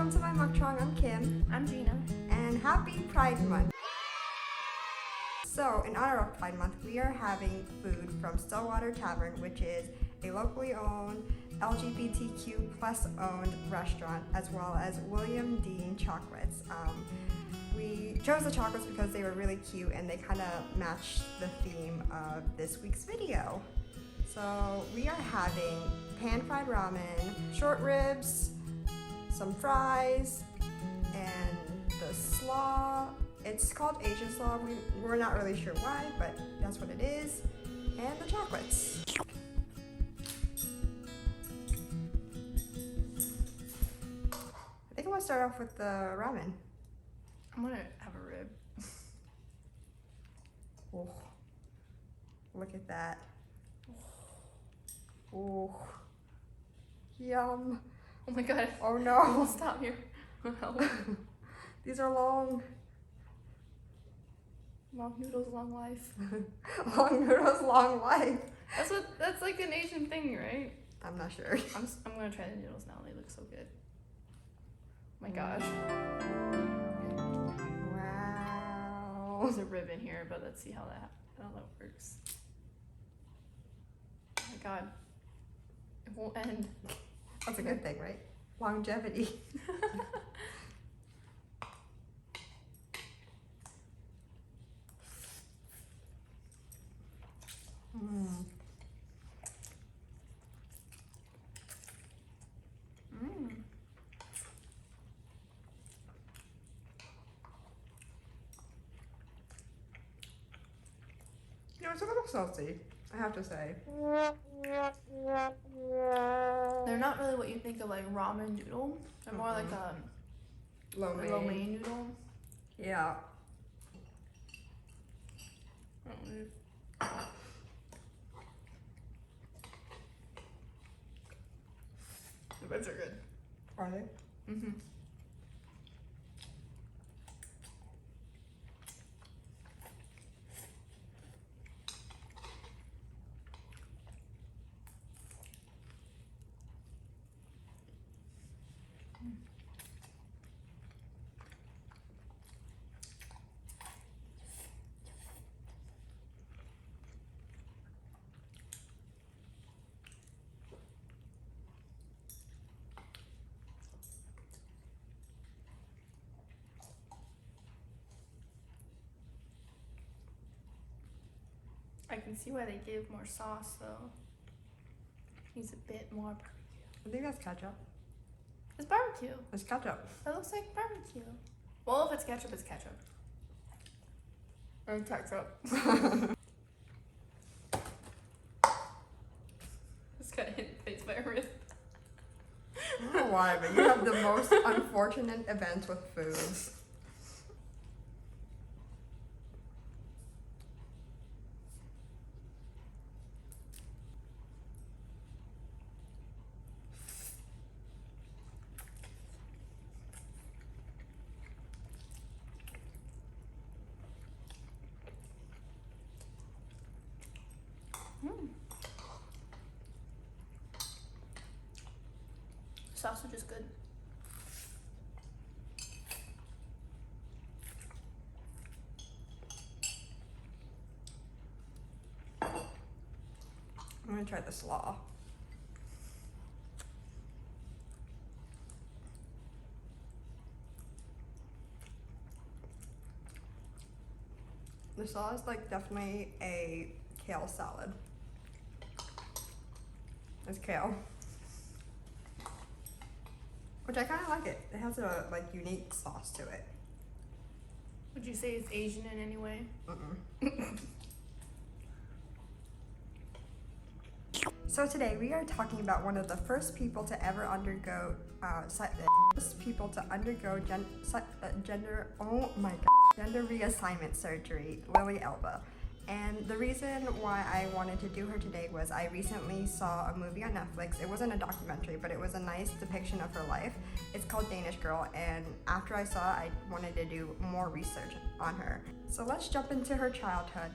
welcome to my MukTruong. I'm Kim. I'm Gina. And happy Pride Month. So, in honor of Pride Month, we are having food from Stillwaters Tavern, which is a locally owned LGBTQ plus owned restaurant, as well as William Dean chocolates. We chose the chocolates because they were really cute and they kind of matched the theme of this week's video. So we are having pan-fried ramen, short ribs, some fries, and the slaw. It's called Asian slaw. We're not really sure why, but that's what it is. And the chocolates. I think I'm gonna start off with the ramen. I'm gonna have a rib. Oh, look at that. Oh, yum. Oh my god. Oh no. Stop here. These are long. Long noodles, long life. Long noodles, long life. That's like an Asian thing, right? I'm not sure. I'm gonna try the noodles now. They look so good. Oh my gosh. Wow. There's a rib in here, but let's see how that works. Oh my god. It won't end. That's a good thing, right? Longevity. Mm. Mm. You know, it's a little salty, I have to say. They're not really what you think of like ramen noodle. They're more like a Lo mein. noodle. Yeah. The ribs are good. Are they? Mm-hmm. I can see why they give more sauce though. Needs a bit more barbecue. I think that's ketchup. It's barbecue. It's ketchup. That looks like barbecue. Well, if it's ketchup, it's ketchup. Or ketchup. Just got hit in the face by a rib. I don't know why, but you have the most unfortunate events with food. Sausage is good. I'm gonna try the slaw. The slaw is like definitely a kale salad. It's kale. Which I kind of like it. It has a like unique sauce to it. Would you say it's Asian in any way? So today we are talking about one of the first people to ever undergo gender reassignment surgery, Lili Elbe. And the reason why I wanted to do her today was I recently saw a movie on Netflix. It wasn't a documentary, but it was a nice depiction of her life. It's called Danish Girl, and after I saw it, I wanted to do more research on her. So let's jump into her childhood.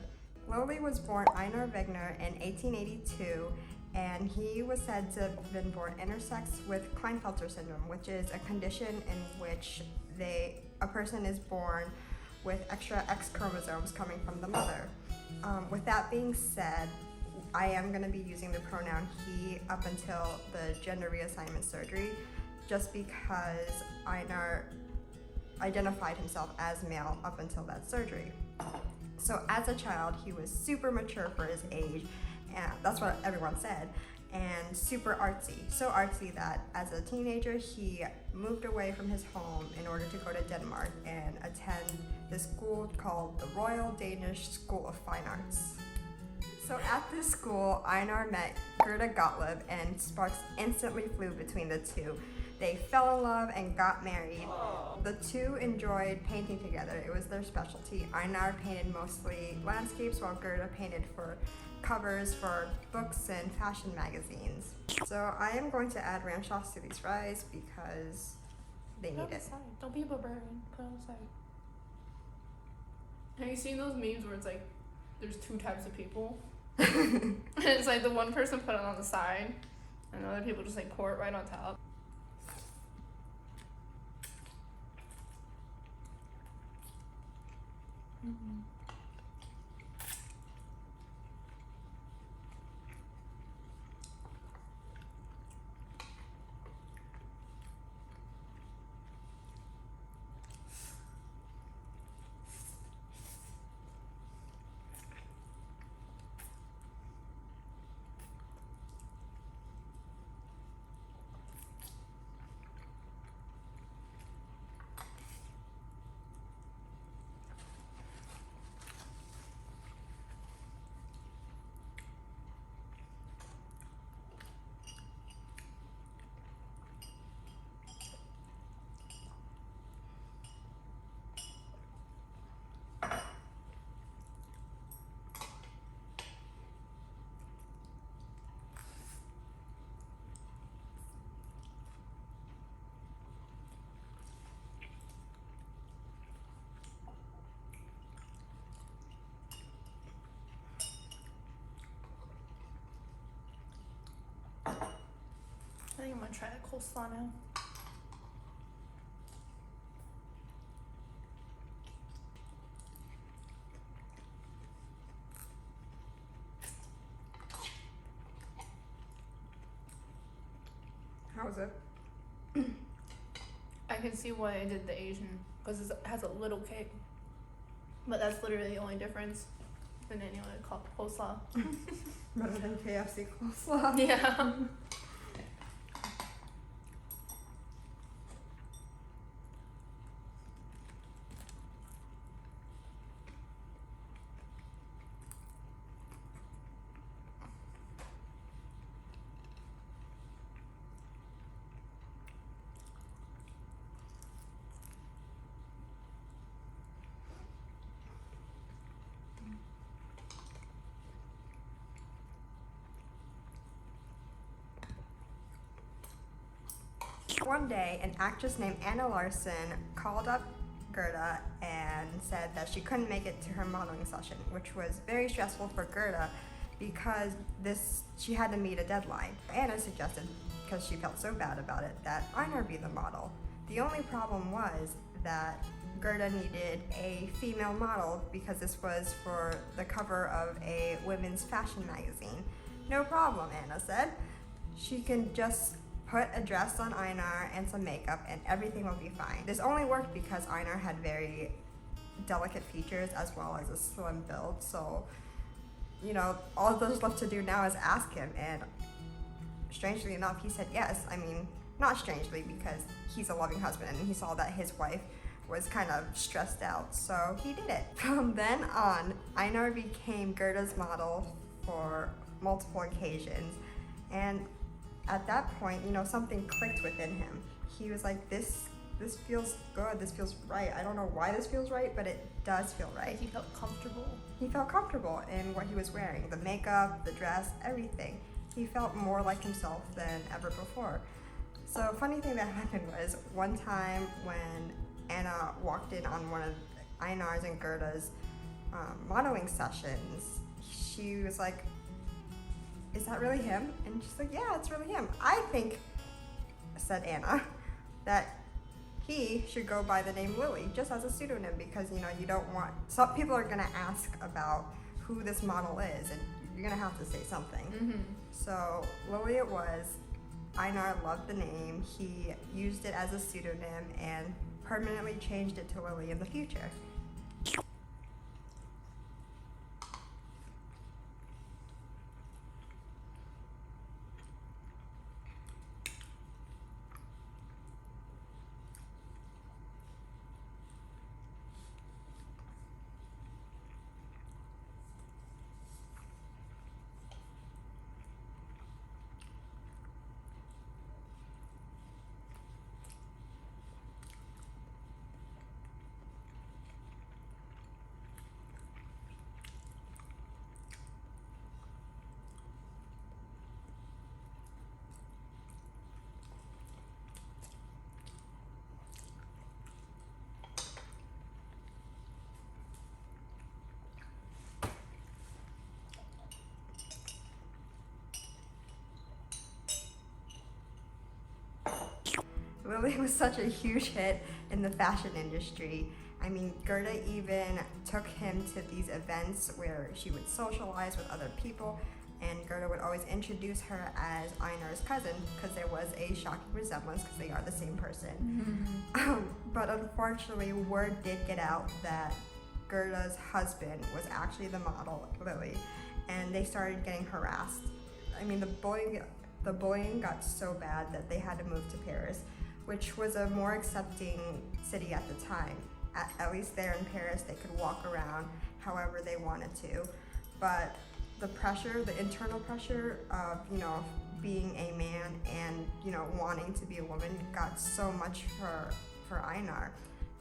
Lili was born Einar Wegner in 1882 and he was said to have been born intersex with Klinefelter syndrome, which is a condition in which a person is born with extra X chromosomes coming from the mother. With that being said, I am going to be using the pronoun he up until the gender reassignment surgery, just because Einar identified himself as male up until that surgery. So as a child, he was super mature for his age, and that's what everyone said, and super artsy. So artsy that as a teenager, he moved away from his home in order to go to Denmark and attend this school called the Royal Danish School of Fine Arts. So at this school, Einar met Gerda Gottlieb, and sparks instantly flew between the two. They fell in love and got married. The two enjoyed painting together. It was their specialty. Einar painted mostly landscapes, while Gerda painted for covers for books and fashion magazines. So I am going to add ranch sauce to these fries because they need it. Don't be a barbarian. Put it on the side. Have you seen those memes where it's like there's two types of people? And it's like the one person put it on the side, and other people just like pour it right on top. Mm-hmm. I think I'm gonna try the coleslaw now. How is it? I can see why I did the Asian, because it has a little kick. But that's literally the only difference than any other coleslaw. Better than KFC coleslaw. Yeah. One day, an actress named Anna Larson called up Gerda and said that she couldn't make it to her modeling session, which was very stressful for Gerda because she had to meet a deadline. Anna suggested, because she felt so bad about it, that Einar be the model. The only problem was that Gerda needed a female model because this was for the cover of a women's fashion magazine. No problem, Anna said. She can just put a dress on Einar and some makeup and everything will be fine. This only worked because Einar had very delicate features as well as a slim build, so all there's left to do now is ask him, and strangely enough he said yes. I mean, not strangely, because he's a loving husband and he saw that his wife was kind of stressed out, so he did it. From then on, Einar became Gerda's model for multiple occasions, and at that point, something clicked within him. He was like, this feels good, this feels right. I don't know why this feels right, but it does feel right. He felt comfortable. He felt comfortable in what he was wearing, the makeup, the dress, everything. He felt more like himself than ever before. So funny thing that happened was one time when Anna walked in on one of Einar's and Gerda's modeling sessions, she was like, is that really him? And she's like, yeah, it's really him. I think, said Anna, that he should go by the name Lily, just as a pseudonym, because, you know, you don't want, some people are gonna ask about who this model is, and you're gonna have to say something. Mm-hmm. So Lily it was. Einar loved the name. He used it as a pseudonym and permanently changed it to Lily in the future. Lily was such a huge hit in the fashion industry. I mean, Gerda even took him to these events where she would socialize with other people, and Gerda would always introduce her as Einar's cousin because there was a shocking resemblance because they are the same person. Mm-hmm. But unfortunately, word did get out that Gerda's husband was actually the model, Lily, and they started getting harassed. I mean, the bullying got so bad that they had to move to Paris, which was a more accepting city at the time. At least there in Paris, they could walk around however they wanted to. But the pressure, the internal pressure of, you know, being a man and, you know, wanting to be a woman got so much for Einar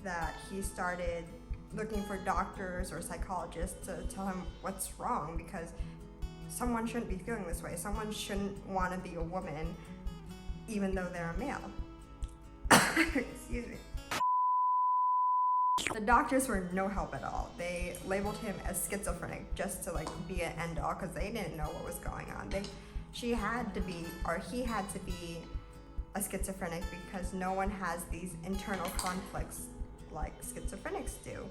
that he started looking for doctors or psychologists to tell him what's wrong, because someone shouldn't be feeling this way. Someone shouldn't want to be a woman even though they're a male. Excuse me. The doctors were no help at all. They labeled him as schizophrenic just to like be an end all because they didn't know what was going on. He had to be a schizophrenic because no one has these internal conflicts like schizophrenics do.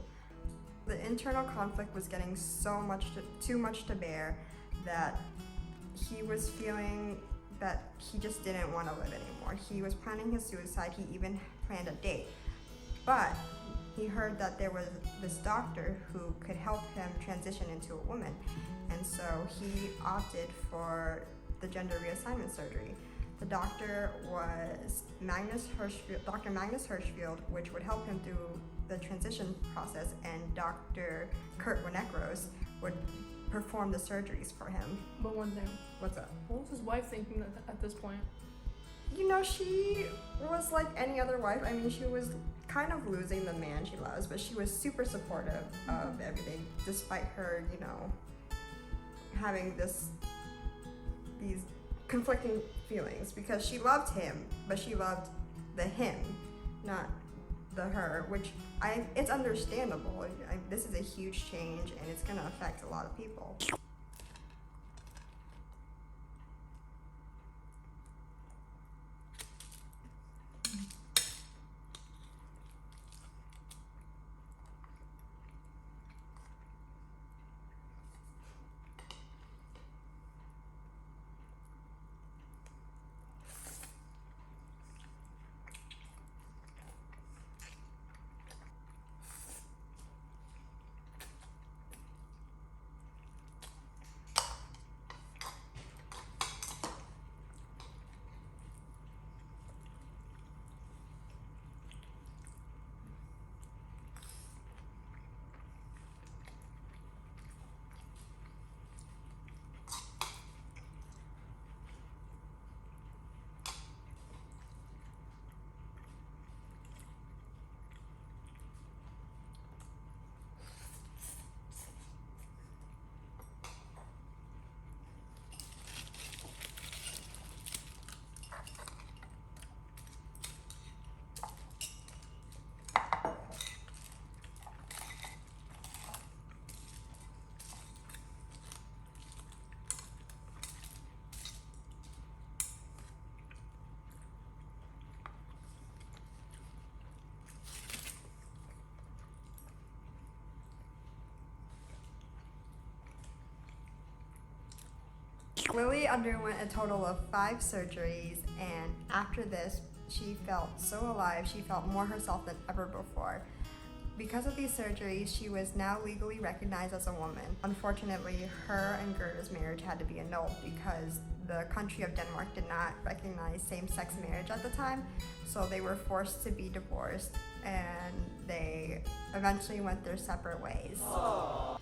The internal conflict was getting too much to bear that he was feeling that he just didn't want to live anymore. He was planning his suicide. He even planned a date. But he heard that there was this doctor who could help him transition into a woman. And so he opted for the gender reassignment surgery. The doctor was Dr. Magnus Hirschfield, which would help him through the transition process, and Dr. Kurt Winekros would perform the surgeries for him. But one thing. What's up? What was his wife thinking at this point? You know, she was like any other wife. I mean, she was kind of losing the man she loves, but she was super supportive of everything, despite her, you know, having these conflicting feelings, because she loved him, but she loved the him, not the her, which it's understandable. This is a huge change, and it's going to affect a lot of people. Lili underwent a total of 5 surgeries, and after this, she felt so alive. She felt more herself than ever before. Because of these surgeries, she was now legally recognized as a woman. Unfortunately, her and Gerda's marriage had to be annulled because the country of Denmark did not recognize same-sex marriage at the time, so they were forced to be divorced, and they eventually went their separate ways. Aww.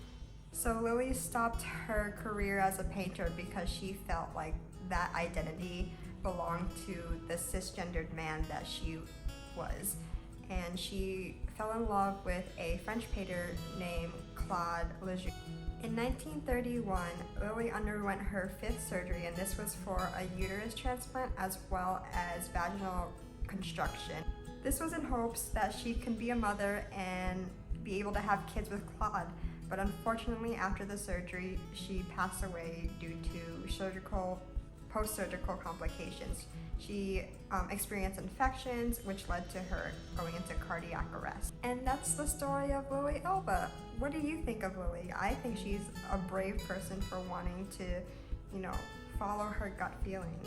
So Lili stopped her career as a painter because she felt like that identity belonged to the cisgendered man that she was. And she fell in love with a French painter named Claude Lejeune. In 1931, Lili underwent her 5th surgery, and this was for a uterus transplant as well as vaginal construction. This was in hopes that she can be a mother and be able to have kids with Claude, but unfortunately after the surgery, she passed away due to post-surgical complications. She experienced infections, which led to her going into cardiac arrest. And that's the story of Lili Elbe. What do you think of Lili? I think she's a brave person for wanting to, follow her gut feeling.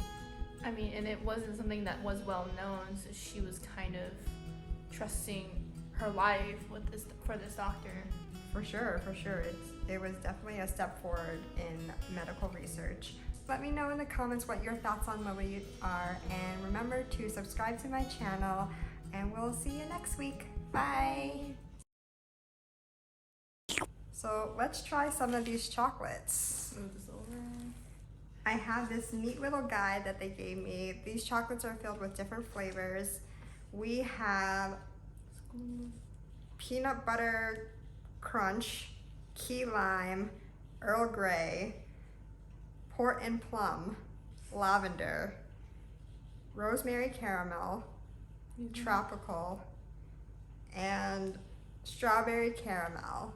I mean, and it wasn't something that was well known, so she was kind of trusting her life for this doctor. For sure. It was definitely a step forward in medical research. Let me know in the comments what your thoughts on Lili are, and remember to subscribe to my channel, and we'll see you next week. Bye! So let's try some of these chocolates. Move this over. I have this neat little guide that they gave me. These chocolates are filled with different flavors. We have peanut butter crunch, key lime, Earl Grey, port and plum, lavender, rosemary caramel, tropical, and strawberry caramel.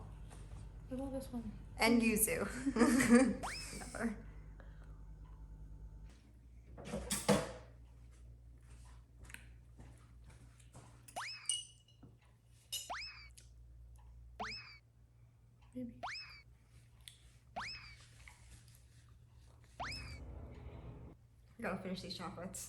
What about this one? And yuzu. Never. Maybe. I gotta finish these chocolates.